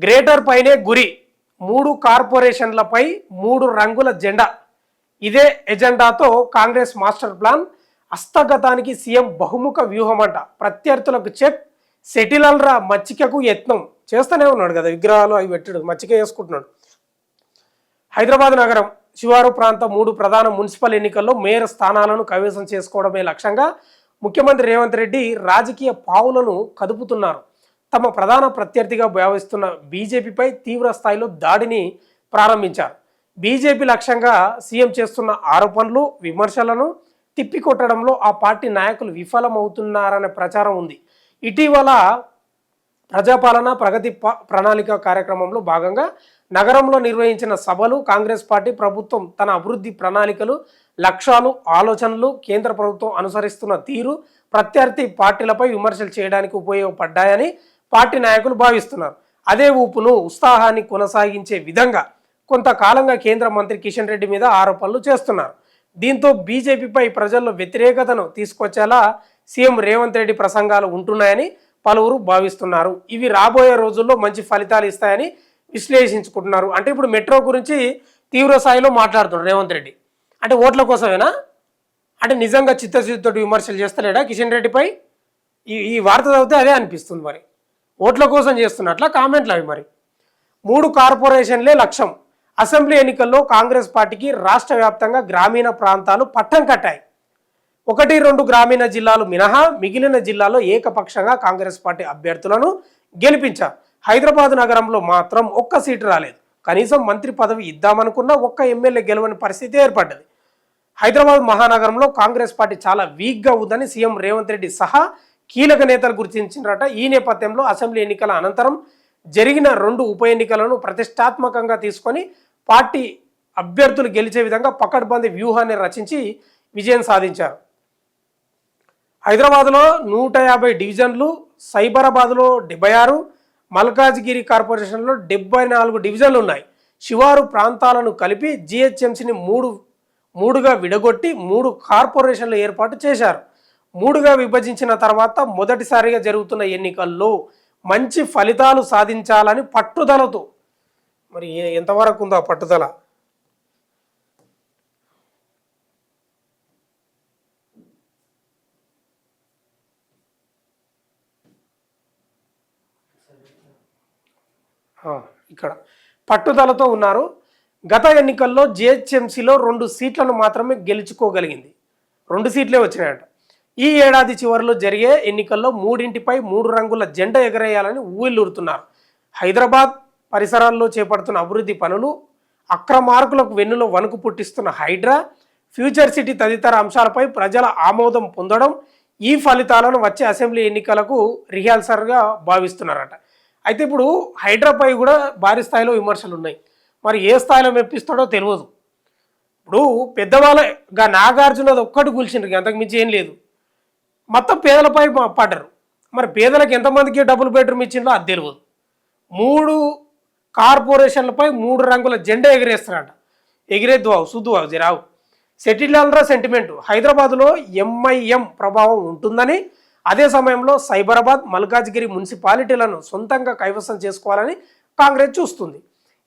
Greater పైనే గురి, 3 కార్పొరేషన్లపై 3 రంగుల జెండా. ఇదే ఎజెండాతో కాంగ్రెస్ మాస్టర్ ప్లాన్. హస్తగతానికి సీఎం బహుముఖ వ్యూహం అంట. ప్రత్యర్థులకు చెక్, సెటిలర్ల మచ్చికకు యత్నం చేస్తూనే ఉన్నాడు కదా, విగ్రహాలు అవి పెట్టాడు, మచ్చిక వేసుకుంటున్నాడు. హైదరాబాద్ నగరం శివారు ప్రాంతం 3 ప్రధాన మున్సిపల్ ఎన్నికల్లో మేయర్ స్థానాలను కైవసం చేసుకోవడమే లక్ష్యంగా ముఖ్యమంత్రి రేవంత్ రెడ్డి రాజకీయ పావులను కదుపుతున్నారు. తమ ప్రధాన ప్రత్యర్థిగా భావిస్తున్న బీజేపీపై తీవ్ర స్థాయిలో దాడిని ప్రారంభించారు. బీజేపీ లక్ష్యంగా సీఎం చేస్తున్న ఆరోపణలు, విమర్శలను తిప్పికొట్టడంలో ఆ పార్టీ నాయకులు విఫలమవుతున్నారనే ప్రచారం ఉంది. ఇటీవల ప్రజాపాలన ప్రగతి ప్రణాళిక కార్యక్రమంలో భాగంగా నగరంలో నిర్వహించిన సభలు కాంగ్రెస్ పార్టీ ప్రభుత్వం తన అభివృద్ధి ప్రణాళికలు, లక్ష్యాలు, ఆలోచనలు, కేంద్ర ప్రభుత్వం అనుసరిస్తున్న తీరు ప్రత్యర్థి పార్టీలపై విమర్శలు చేయడానికి ఉపయోగపడ్డాయని పార్టీ నాయకులు భావిస్తున్నారు. అదే ఊపును, ఉత్సాహాన్ని కొనసాగించే విధంగా కొంతకాలంగా కేంద్ర మంత్రి కిషన్ రెడ్డి మీద ఆరోపణలు చేస్తున్నారు. దీంతో బీజేపీపై ప్రజల్లో వ్యతిరేకతను తీసుకొచ్చేలా సీఎం రేవంత్ రెడ్డి ప్రసంగాలు ఉంటున్నాయని పలువురు భావిస్తున్నారు. ఇవి రాబోయే రోజుల్లో మంచి ఫలితాలు ఇస్తాయని విశ్లేషించుకుంటున్నారు. అంటే ఇప్పుడు మెట్రో గురించి తీవ్ర స్థాయిలో మాట్లాడుతున్నారు రేవంత్ రెడ్డి. అంటే ఓట్ల కోసమేనా? అంటే నిజంగా చిత్తశుద్ధితో విమర్శలు చేస్తలేడా కిషన్ రెడ్డిపై? ఈ వార్త చదివితే అదే అనిపిస్తుంది. మరి ఓట్ల కోసం చేస్తున్నట్ల కామెంట్లు అవి. మరి 3 కార్పొరేషన్లే లక్ష్యం. అసెంబ్లీ ఎన్నికల్లో కాంగ్రెస్ పార్టీకి రాష్ట్ర వ్యాప్తంగా గ్రామీణ ప్రాంతాలు పట్టం కట్టాయి. 1-2 గ్రామీణ జిల్లాలు మినహా మిగిలిన జిల్లాల్లో ఏకపక్షంగా కాంగ్రెస్ పార్టీ అభ్యర్థులను గెలిపించారు. హైదరాబాద్ నగరంలో మాత్రం ఒక్క సీటు రాలేదు. కనీసం మంత్రి పదవి ఇద్దామనుకున్న ఒక్క ఎమ్మెల్యే గెలవని పరిస్థితి ఏర్పడ్డది. హైదరాబాద్ మహానగరంలో కాంగ్రెస్ పార్టీ చాలా వీక్గా ఉందని సీఎం రేవంత్ రెడ్డి సహా కీలక నేతలు గుర్తించారట. ఈ నేపథ్యంలో అసెంబ్లీ ఎన్నికల అనంతరం జరిగిన 2 ఉప ఎన్నికలను ప్రతిష్టాత్మకంగా తీసుకొని పార్టీ అభ్యర్థులు గెలిచే విధంగా పకడ్బందీ వ్యూహాన్ని రచించి విజయం సాధించారు. హైదరాబాద్లో 150 డివిజన్లు, సైబరాబాద్లో 76, మల్కాజ్గిరి కార్పొరేషన్లో 74 డివిజన్లు ఉన్నాయి. శివారు ప్రాంతాలను కలిపి జిహెచ్ఎంసీని మూడుగా విడగొట్టి 3 కార్పొరేషన్లు ఏర్పాటు చేశారు. 3గా విభజించిన తర్వాత మొదటిసారిగా జరుగుతున్న ఎన్నికల్లో మంచి ఫలితాలు సాధించాలని పట్టుదలతో, మరి ఎంతవరకు ఉందో ఆ పట్టుదల? ఇక్కడ పట్టుదలతో ఉన్నారు. గత ఎన్నికల్లో జిహెచ్ఎంసీలో 2 సీట్లను మాత్రమే గెలుచుకోగలిగింది. 2 సీట్లే వచ్చినాయట. ఈ ఏడాది చివరిలో జరిగే ఎన్నికల్లో 3ంటిపై 3 రంగుల జెండా ఎగరేయాలని ఊళ్ళూరుతున్నారు. హైదరాబాద్ పరిసరాల్లో చేపడుతున్న అభివృద్ధి పనులు, అక్రమార్కులకు వెన్నులో వణుకు పుట్టిస్తున్న హైడ్రా, ఫ్యూచర్ సిటీ తదితర అంశాలపై ప్రజల ఆమోదం పొందడం ఈ ఫలితాలను వచ్చే అసెంబ్లీ ఎన్నికలకు రిహార్సల్గా భావిస్తున్నారట. అయితే ఇప్పుడు హైడ్రాపై కూడా భారీ స్థాయిలో విమర్శలు ఉన్నాయి. మరి ఏ స్థాయిలో మెప్పిస్తాడో తెలియదు. ఇప్పుడు పెద్దవాళ్ళగా నాగార్జునది ఒక్కటి కూల్చిండ్రు, అంతకు మించి ఏం లేదు. మొత్తం పేదలపై పడ్డారు. మరి పేదలకు ఎంతమందికి డబుల్ బెడ్రూమ్ ఇచ్చిందో అది తెలియదు. 3 కార్పొరేషన్లపై 3 రంగుల జెండా ఎగిరేస్తారంట. ఎగిరేద్దువావు చూద్దువావు జరావు. సెటిలర్ల సెంటిమెంటు. హైదరాబాద్లో ఎంఐఎం ప్రభావం ఉంటుందని, అదే సమయంలో సైబరాబాద్, మల్కాజ్గిరి మున్సిపాలిటీలను సొంతంగా కైవసం చేసుకోవాలని కాంగ్రెస్ చూస్తుంది.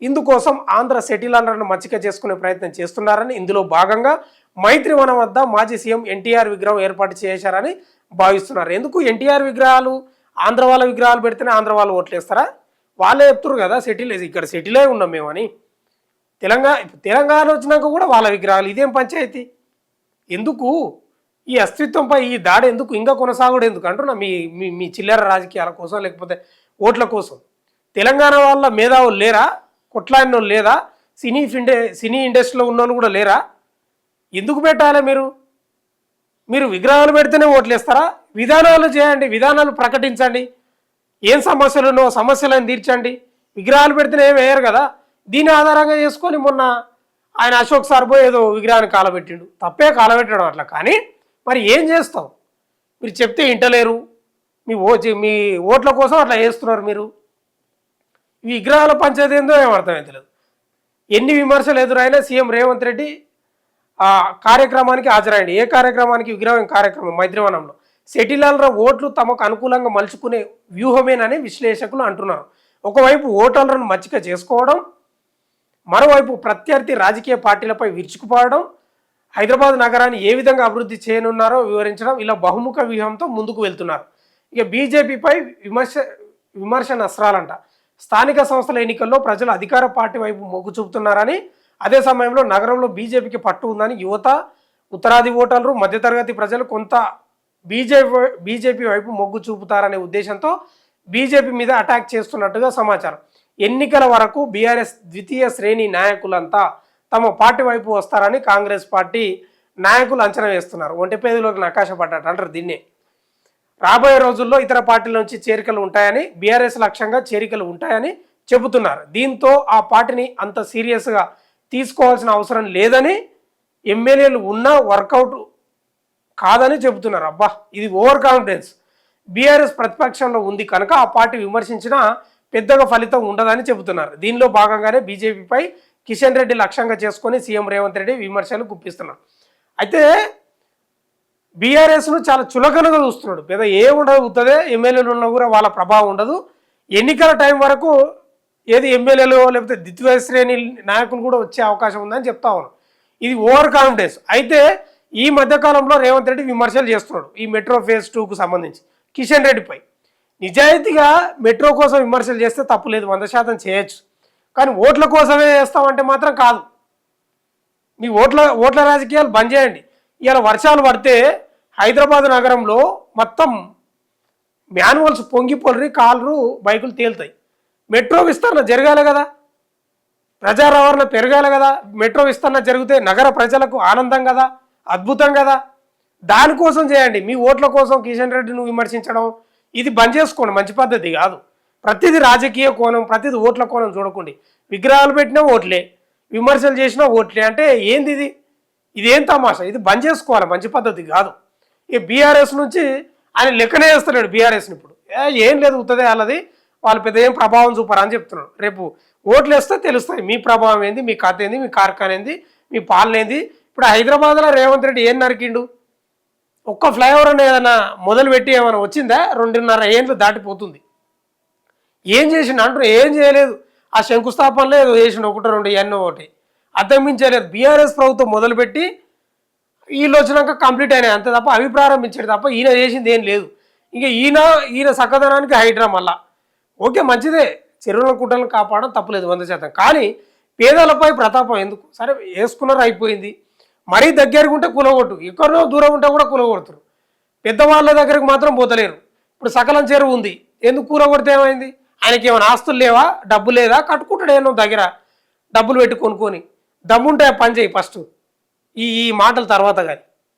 ఇందుకోసం ఆంధ్ర సెటిలర్లను మచ్చిక చేసుకునే ప్రయత్నం చేస్తున్నారని, ఇందులో భాగంగా మైత్రివనం వద్ద మాజీ సీఎం ఎన్టీఆర్ విగ్రహం ఏర్పాటు చేశారని భావిస్తున్నారు. ఎందుకు ఎన్టీఆర్ విగ్రహాలు, ఆంధ్ర వాళ్ళ విగ్రహాలు పెడితేనే ఆంధ్ర వాళ్ళు ఓట్లేస్తారా? వాళ్ళే చెప్తున్నారు కదా ఇక్కడ సెటిల్ అయి ఉన్నాం మేమని. తెలంగాణ వచ్చినాక కూడా వాళ్ళ విగ్రహాలు. ఇదేం పంచాయతీ? ఎందుకు ఈ అస్తిత్వంపై ఈ దాడి? ఎందుకు ఇంకా కొనసాగుడు? ఎందుకు అంటున్నా? మీ చిల్లర రాజకీయాల కోసం, లేకపోతే ఓట్ల కోసం. తెలంగాణ వాళ్ళ మేధావులు లేరా? కొట్లాడిన లేదా? సినీ ఇండస్ట్రీలో ఉన్నోళ్ళు కూడా లేరా? ఎందుకు పెట్టాలి? మీరు విగ్రహాలు పెడితేనే ఓట్లేస్తారా? విధానాలు చేయండి, విధానాలు ప్రకటించండి. ఏం సమస్యలు ఉన్నో సమస్యలను తీర్చండి. విగ్రహాలు పెడితేనే ఏం వేయరు కదా. దీన్ని ఆధారంగా చేసుకొని మొన్న ఆయన అశోక్ సార్బో ఏదో విగ్రహాన్ని కాలబెట్టిండు. తప్పే కాలబెట్టడం అట్లా. కానీ మరి ఏం చేస్తాం? మీరు చెప్తే ఇంటలేరు. మీ ఓట్ల కోసం అట్లా చేస్తున్నారు మీరు. ఈ విగ్రహాల పంచాయతీ ఏందో ఏమర్థమైతే లేదు. ఎన్ని విమర్శలు ఎదురైనా సీఎం రేవంత్ రెడ్డి ఆ కార్యక్రమానికి హాజరైంది. ఏ కార్యక్రమానికి? విగ్రహం కార్యక్రమం మైత్రివనంలో. సెటిలర్ల ఓట్లు తమకు అనుకూలంగా మలుచుకునే వ్యూహమేనని విశ్లేషకులు అంటున్నారు. ఒకవైపు ఓటర్లను మచ్చిక చేసుకోవడం, మరోవైపు ప్రత్యర్థి రాజకీయ పార్టీలపై విరుచుకుపడడం, హైదరాబాద్ నగరాన్ని ఏ విధంగా అభివృద్ధి చేయనున్నారో వివరించడం, ఇలా బహుముఖ వ్యూహంతో ముందుకు వెళ్తున్నారు. ఇక బీజేపీపై విమర్శన అస్త్రాలంట. స్థానిక సంస్థల ఎన్నికల్లో ప్రజలు అధికార పార్టీ వైపు మొగ్గు చూపుతున్నారని, అదే సమయంలో నగరంలో బీజేపీకి పట్టు ఉందని యువత, ఉత్తరాది ఓటర్లు, మధ్యతరగతి ప్రజలు కొంత బీజేపీ వైపు మొగ్గు చూపుతారనే ఉద్దేశంతో బీజేపీ మీద అటాక్ చేస్తున్నట్టుగా సమాచారం. ఎన్నికల వరకు బీఆర్ఎస్ ద్వితీయ శ్రేణి నాయకులంతా తమ పార్టీ వైపు వస్తారని కాంగ్రెస్ పార్టీ నాయకులు అంచనా వేస్తున్నారు. ఒంటిపేదలోకి నకాశ పడ్డట్టు అంటారు దీన్నే. రాబోయే రోజుల్లో ఇతర పార్టీల నుంచి చేరికలు ఉంటాయని, బీఆర్ఎస్ లక్ష్యంగా చేరికలు ఉంటాయని చెబుతున్నారు. దీంతో ఆ పార్టీని అంత సీరియస్గా తీసుకోవాల్సిన అవసరం లేదని, ఎమ్మెల్యేలు ఉన్నా వర్కౌట్ కాదని చెబుతున్నారు. అబ్బా, ఇది ఓవర్ కాన్ఫిడెన్స్. బీఆర్ఎస్ ప్రతిపక్షంలో ఉంది కనుక ఆ పార్టీ విమర్శించినా పెద్దగా ఫలితం ఉండదని చెబుతున్నారు. దీనిలో భాగంగానే బీజేపీపై కిషన్ రెడ్డి లక్ష్యంగా చేసుకొని సీఎం రేవంత్ రెడ్డి విమర్శలు గుప్పిస్తున్నారు. అయితే బీఆర్ఎస్ను చాలా చులకనగా చూస్తున్నాడు. పెద్ద ఏముండదు, ఉత్తదే ఎమ్మెల్యేలు ఉన్నా కూడా వాళ్ళ ప్రభావం ఉండదు. ఎన్నికల టైం వరకు ఏది ఎమ్మెల్యేలు లేకపోతే ద్వితీయ శ్రేణి నాయకులు కూడా వచ్చే అవకాశం ఉందని చెప్తా ఉన్నాను. ఇది ఓవర్ కాన్ఫిడెన్స్. అయితే ఈ మధ్యకాలంలో రేవంత్ రెడ్డి విమర్శలు చేస్తున్నాడు ఈ మెట్రో ఫేజ్ 2కు సంబంధించి కిషన్ రెడ్డిపై. నిజాయితీగా మెట్రో కోసం విమర్శలు చేస్తే తప్పు లేదు, 100% చేయొచ్చు. కానీ ఓట్ల కోసమే చేస్తామంటే మాత్రం కాదు. మీ ఓట్ల రాజకీయాలు బంద్ చేయండి. ఇవాళ వర్షాలు పడితే హైదరాబాద్ నగరంలో మొత్తం మాన్యువల్స్ పొంగి పొలరి కార్లు బైకులు తేలుతాయి. మెట్రో విస్తరణ జరగాలి కదా, ప్రజా రవాణా పెరగాలి కదా. మెట్రో విస్తరణ జరిగితే నగర ప్రజలకు ఆనందం కదా, అద్భుతం కదా. దానికోసం చేయండి. మీ ఓట్ల కోసం కిషన్ రెడ్డిని విమర్శించడం ఇది బంద్ చేసుకోండి, మంచి పద్ధతి కాదు. ప్రతిదీ రాజకీయ కోణం, ప్రతిదీ ఓట్ల కోణం చూడకండి. విగ్రహాలు పెట్టినా ఓట్లే, విమర్శలు చేసినా ఓట్లే అంటే ఏంది ఇది? ఇదేం తమాషా? ఇది బంద్ చేసుకోవాలి, మంచి పద్ధతి కాదు. ఇక బీఆర్ఎస్ నుంచి ఆయన లెక్కనే వేస్తున్నాడు బీఆర్ఎస్ని. ఇప్పుడు ఏం లేదు, ఉత్తదే వాళ్ళది, వాళ్ళు పెద్ద ఏం ప్రభావం చూపరా అని చెప్తున్నాడు. రేపు ఓట్లు వేస్తే తెలుస్తాయి మీ ప్రభావం ఏంది, మీ కథ ఏంది, మీ కార్ఖాన ఏంది, మీ పాలన ఏంది. ఇప్పుడు హైదరాబాద్లో రేవంత్ రెడ్డి ఏం నరికిండు? ఒక్క ఫ్లైఓవర్ అని ఏదైనా మొదలుపెట్టి ఏమైనా వచ్చిందా? 2.5 ఏళ్ళు దాటిపోతుంది. ఏం చేసిండు అంటారు? ఏం చేయలేదు. ఆ శంకుస్థాపనలో ఏదో చేసిండు, 1-2 ఎన్నో ఒకటి, అర్థమించలేదు. బీఆర్ఎస్ ప్రభుత్వం మొదలుపెట్టి వీళ్ళు వచ్చినాక కంప్లీట్ అయినాయి అంతే తప్ప, అవి ప్రారంభించాడు తప్ప ఈయన చేసింది ఏం లేదు. ఇంకా ఈయన సక్కదనానికి హైడ్రా మళ్ళా. ఓకే, మంచిదే, చెరువుల కుట్టలను కాపాడడం తప్పులేదు 100%. కానీ పేదలపై ప్రతాపం ఎందుకు? సరే వేసుకున్నారు, అయిపోయింది. మరీ దగ్గరకు ఉంటే కూలగొట్టు, ఎక్కడో దూరం ఉంటే కూడా కూలగొడుతురు. పెద్దవాళ్ళ దగ్గరకు మాత్రం పోతలేరు. ఇప్పుడు సకలం చెరువు ఉంది, ఎందుకు కూలగొడితే ఏమైంది? ఆయనకి ఏమైనా ఆస్తులు లేవా, డబ్బు లేదా? కట్టుకుంటాడు ఏమో దగ్గర డబ్బులు పెట్టి కొనుక్కొని. దమ్ముంటే పని చేయి ఫస్ట్, ఈ మాటల తర్వాత కానీ.